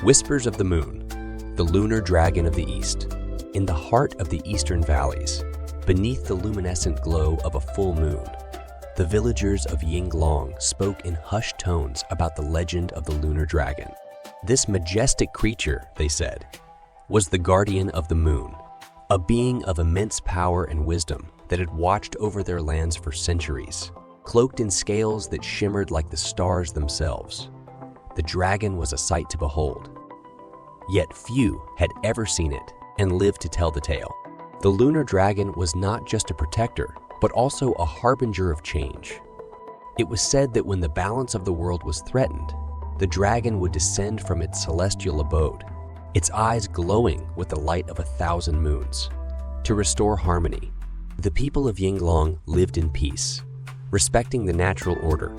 Whispers of the Moon, the Lunar Dragon of the East. In the heart of the eastern valleys, beneath the luminescent glow of a full moon, the villagers of Yinglong spoke in hushed tones about the legend of the Lunar Dragon. This majestic creature, they said, was the guardian of the moon, a being of immense power and wisdom that had watched over their lands for centuries. Cloaked in scales that shimmered like the stars themselves, the dragon was a sight to behold. Yet few had ever seen it and lived to tell the tale. The Lunar Dragon was not just a protector, but also a harbinger of change. It was said that when the balance of the world was threatened, the dragon would descend from its celestial abode, its eyes glowing with the light of 1,000 moons, to restore harmony. The people of Yinglong lived in peace, respecting the natural order,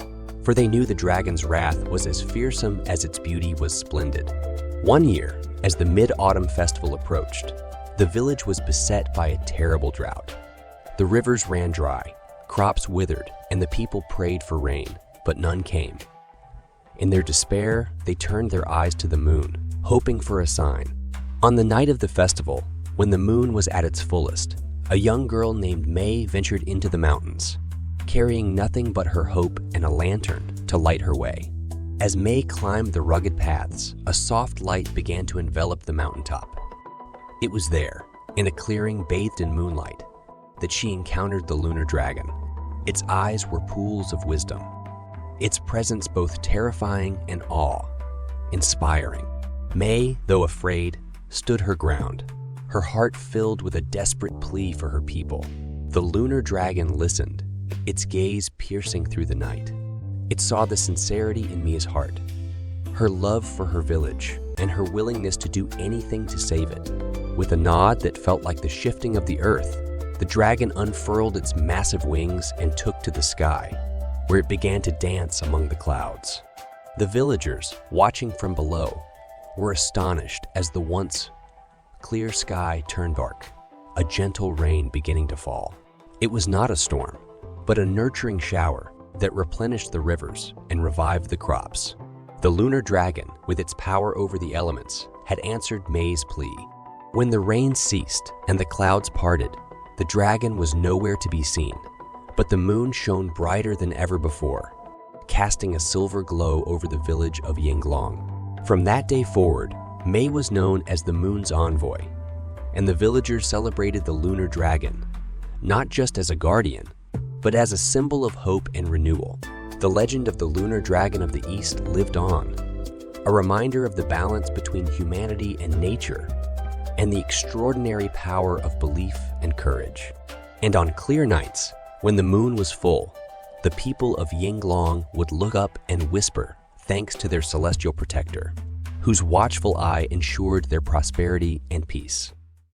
for they knew the dragon's wrath was as fearsome as its beauty was splendid. One year, as the Mid-Autumn Festival approached, the village was beset by a terrible drought. The rivers ran dry, crops withered, and the people prayed for rain, but none came. In their despair, they turned their eyes to the moon, hoping for a sign. On the night of the festival, when the moon was at its fullest, a young girl named May ventured into the mountains, carrying nothing but her hope and a lantern to light her way. As May climbed the rugged paths, a soft light began to envelop the mountaintop. It was there, in a clearing bathed in moonlight, that she encountered the Lunar Dragon. Its eyes were pools of wisdom, its presence both terrifying and awe-inspiring. May, though afraid, stood her ground, her heart filled with a desperate plea for her people. The Lunar Dragon listened, its gaze piercing through the night. It saw the sincerity in Mia's heart, her love for her village, and her willingness to do anything to save it. With a nod that felt like the shifting of the earth, the dragon unfurled its massive wings and took to the sky, where it began to dance among the clouds. The villagers, watching from below, were astonished as the once clear sky turned dark, a gentle rain beginning to fall. It was not a storm, but a nurturing shower that replenished the rivers and revived the crops. The Lunar Dragon, with its power over the elements, had answered May's plea. When the rain ceased and the clouds parted, the dragon was nowhere to be seen, but the moon shone brighter than ever before, casting a silver glow over the village of Yinglong. From that day forward, May was known as the moon's envoy, and the villagers celebrated the Lunar Dragon, not just as a guardian, but as a symbol of hope and renewal. The legend of the Lunar Dragon of the East lived on, a reminder of the balance between humanity and nature, and the extraordinary power of belief and courage. And on clear nights, when the moon was full, the people of Yinglong would look up and whisper thanks to their celestial protector, whose watchful eye ensured their prosperity and peace.